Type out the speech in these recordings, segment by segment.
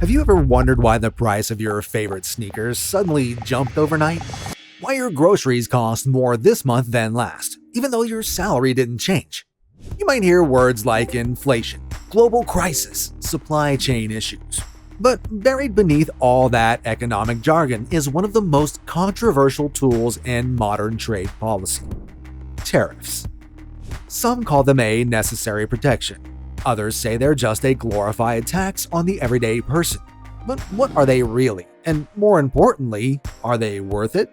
Have you ever wondered why the price of your favorite sneakers suddenly jumped overnight? Why your groceries cost more this month than last, even though your salary didn't change? You might hear words like inflation, global crisis, supply chain issues. But buried beneath all that economic jargon is one of the most controversial tools in modern trade policy: tariffs. Some call them a necessary protection. Others say they're just a glorified tax on the everyday person. But what are they really? And more importantly, are they worth it?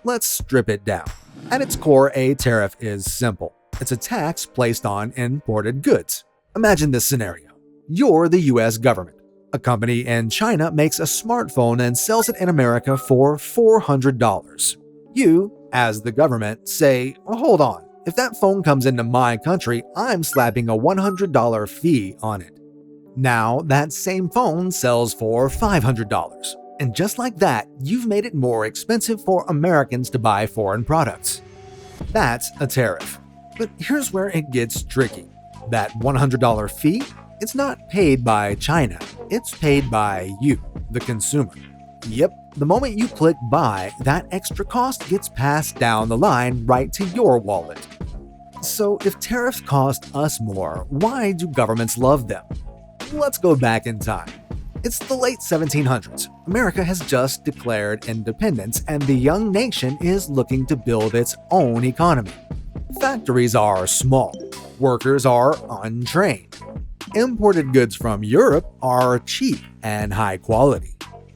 Let's strip it down. At its core, a tariff is simple. It's a tax placed on imported goods. Imagine this scenario. You're the US government. A company in China makes a smartphone and sells it in America for $400. You, as the government, say, hold on. If that phone comes into my country, I'm slapping a $100 fee on it. Now, that same phone sells for $500. And just like that, you've made it more expensive for Americans to buy foreign products. That's a tariff. But here's where it gets tricky. That $100 fee, it's not paid by China. It's paid by you, the consumer. Yep, the moment you click buy, that extra cost gets passed down the line right to your wallet. So if tariffs cost us more, why do governments love them? Let's go back in time. It's the late 1700s. America has just declared independence, and the young nation is looking to build its own economy. Factories are small. Workers are untrained. Imported goods from Europe are cheap and high quality.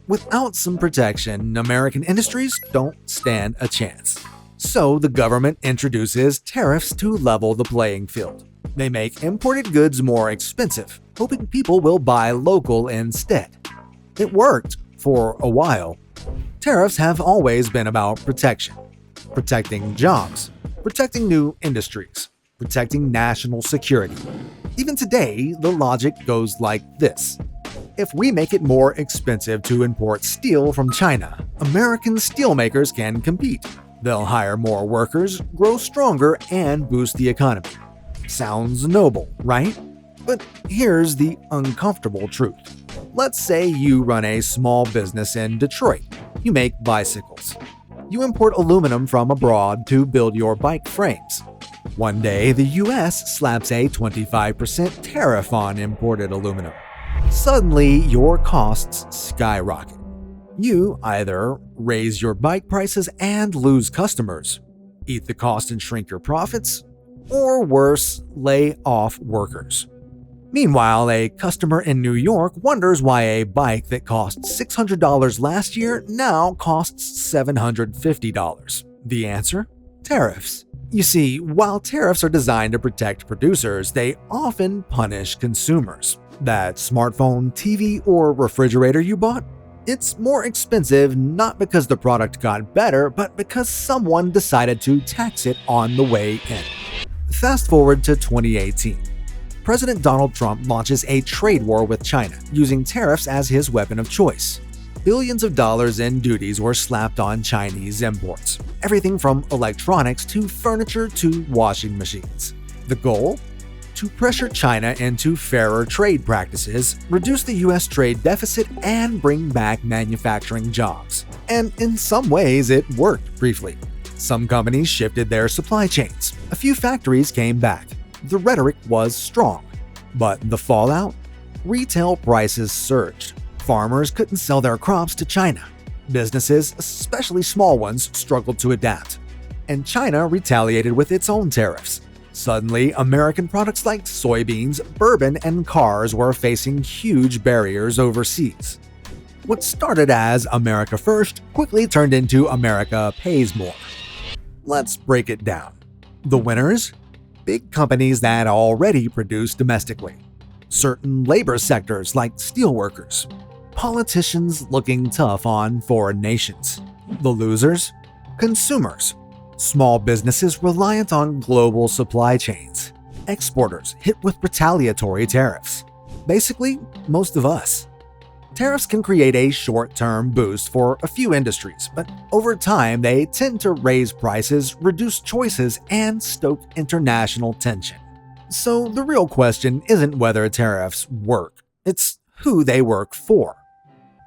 Without some protection, American industries don't stand a chance. So the government introduces tariffs to level the playing field. They make imported goods more expensive, hoping people will buy local instead. It worked for a while. Tariffs have always been about protection. Protecting jobs, protecting new industries, protecting national security. Even today, the logic goes like this. If we make it more expensive to import steel from China, American steelmakers can compete. They'll hire more workers, grow stronger, and boost the economy. Sounds noble, right? But here's the uncomfortable truth. Let's say you run a small business in Detroit. You make bicycles. You import aluminum from abroad to build your bike frames. One day, the US slaps a 25% tariff on imported aluminum. Suddenly, your costs skyrocket. You either raise your bike prices and lose customers, eat the cost and shrink your profits, or worse, lay off workers. Meanwhile, a customer in New York wonders why a bike that cost $600 last year now costs $750. The answer? Tariffs. You see, while tariffs are designed to protect producers, they often punish consumers. That smartphone, TV, or refrigerator you bought? It's more expensive not because the product got better, but because someone decided to tax it on the way in. Fast forward to 2018. President Donald Trump launches a trade war with China, using tariffs as his weapon of choice. Billions of dollars in duties were slapped on Chinese imports. Everything from electronics to furniture to washing machines. The goal? To pressure China into fairer trade practices, reduce the US trade deficit, and bring back manufacturing jobs. And in some ways, it worked briefly. Some companies shifted their supply chains. A few factories came back. The rhetoric was strong. But the fallout? Retail prices surged. Farmers couldn't sell their crops to China. Businesses, especially small ones, struggled to adapt. And China retaliated with its own tariffs. Suddenly, American products like soybeans, bourbon, and cars were facing huge barriers overseas. What started as America First quickly turned into America Pays More. Let's break it down. The winners? Big companies that already produce domestically. Certain labor sectors like steelworkers. Politicians looking tough on foreign nations. The losers? Consumers. Small businesses reliant on global supply chains. Exporters hit with retaliatory tariffs. Basically, most of us. Tariffs can create a short-term boost for a few industries, but over time they tend to raise prices, reduce choices, and stoke international tension. So the real question isn't whether tariffs work, it's who they work for.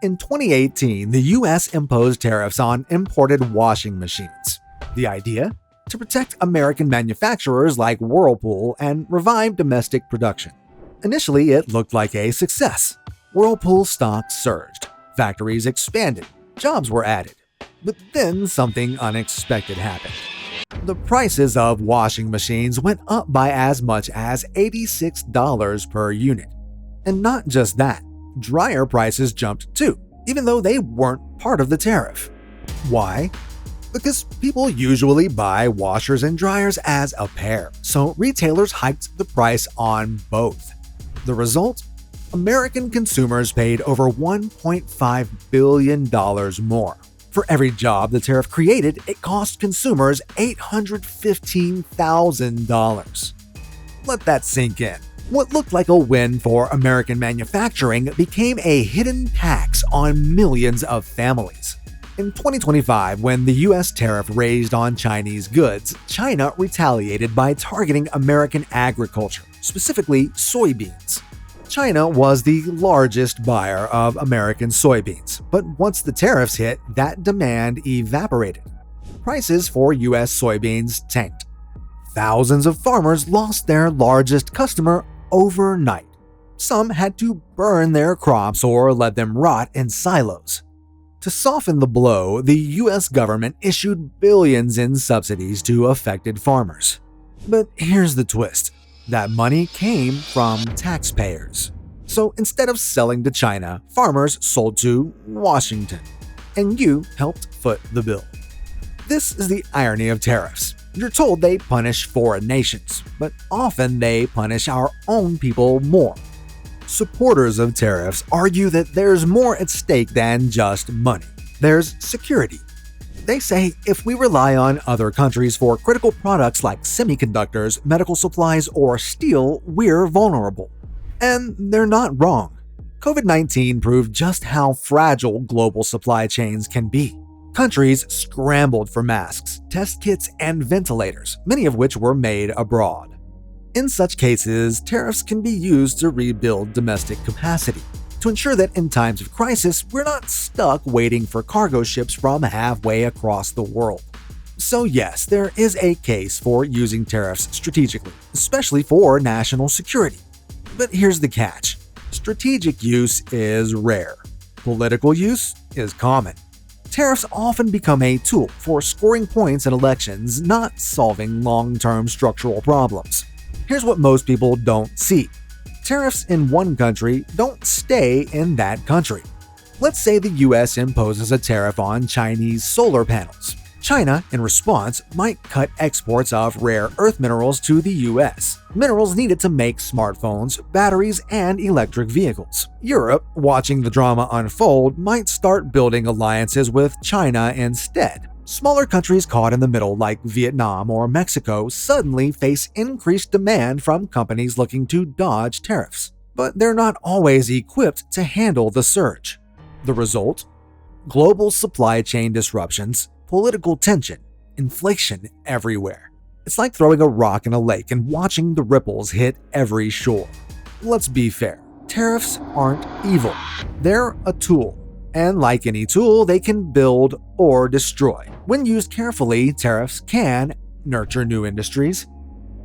In 2018, the US imposed tariffs on imported washing machines. The idea? To protect American manufacturers like Whirlpool and revive domestic production. Initially, it looked like a success. Whirlpool stock surged, factories expanded, jobs were added. But then something unexpected happened. The prices of washing machines went up by as much as $86 per unit. And not just that, dryer prices jumped too, even though they weren't part of the tariff. Why? Because people usually buy washers and dryers as a pair, so retailers hiked the price on both. The result? American consumers paid over $1.5 billion more. For every job the tariff created, it cost consumers $815,000. Let that sink in. What looked like a win for American manufacturing became a hidden tax on millions of families. In 2025, when the US tariff raised on Chinese goods, China retaliated by targeting American agriculture, specifically soybeans. China was the largest buyer of American soybeans, but once the tariffs hit, that demand evaporated. Prices for US soybeans tanked. Thousands of farmers lost their largest customer overnight. Some had to burn their crops or let them rot in silos. To soften the blow, the US government issued billions in subsidies to affected farmers. But here's the twist. That money came from taxpayers. So instead of selling to China, farmers sold to Washington. And you helped foot the bill. This is the irony of tariffs. You're told they punish foreign nations, but often they punish our own people more. Supporters of tariffs argue that there's more at stake than just money. There's security. They say if we rely on other countries for critical products like semiconductors, medical supplies, or steel, we're vulnerable. And they're not wrong. COVID-19 proved just how fragile global supply chains can be. Countries scrambled for masks, test kits, and ventilators, many of which were made abroad. In such cases, tariffs can be used to rebuild domestic capacity, to ensure that in times of crisis, we're not stuck waiting for cargo ships from halfway across the world. So yes, there is a case for using tariffs strategically, especially for national security. But here's the catch. Strategic use is rare. Political use is common. Tariffs often become a tool for scoring points in elections, not solving long-term structural problems. Here's what most people don't see. Tariffs in one country don't stay in that country. Let's say the US imposes a tariff on Chinese solar panels. China, in response, might cut exports of rare earth minerals to the US, minerals needed to make smartphones, batteries, and electric vehicles. Europe, watching the drama unfold, might start building alliances with China instead. Smaller countries caught in the middle like Vietnam or Mexico suddenly face increased demand from companies looking to dodge tariffs. But they're not always equipped to handle the surge. The result? Global supply chain disruptions, political tension, inflation everywhere. It's like throwing a rock in a lake and watching the ripples hit every shore. Let's be fair, tariffs aren't evil. They're a tool. And like any tool, they can build or destroy. When used carefully, tariffs can nurture new industries,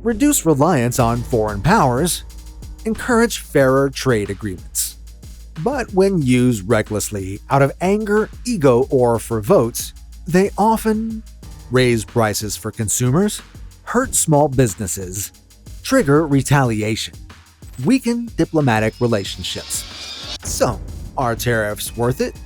reduce reliance on foreign powers, encourage fairer trade agreements. But when used recklessly, out of anger, ego, or for votes, they often raise prices for consumers, hurt small businesses, trigger retaliation, weaken diplomatic relationships. So, are tariffs worth it?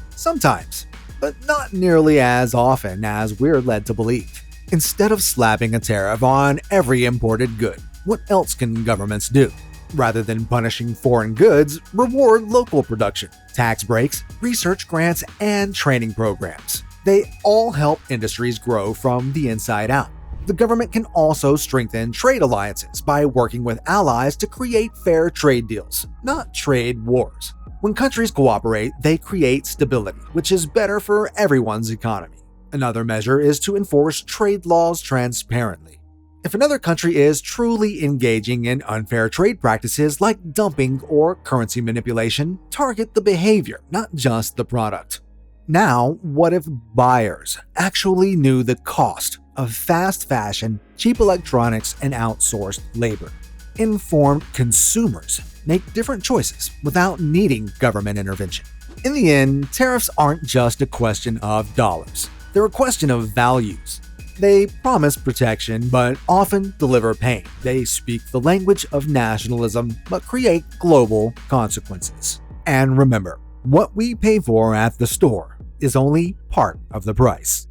Sometimes, but not nearly as often as we're led to believe. Instead of slapping a tariff on every imported good, what else can governments do? Rather than punishing foreign goods, reward local production, tax breaks, research grants, and training programs. They all help industries grow from the inside out. The government can also strengthen trade alliances by working with allies to create fair trade deals, not trade wars. When countries cooperate, they create stability, which is better for everyone's economy. Another measure is to enforce trade laws transparently. If another country is truly engaging in unfair trade practices like dumping or currency manipulation, target the behavior, not just the product. Now, what if buyers actually knew the cost of fast fashion, cheap electronics, and outsourced labor? Informed consumers make different choices without needing government intervention. In the end, tariffs aren't just a question of dollars. They're a question of values. They promise protection but often deliver pain. They speak the language of nationalism but create global consequences. And remember, what we pay for at the store is only part of the price.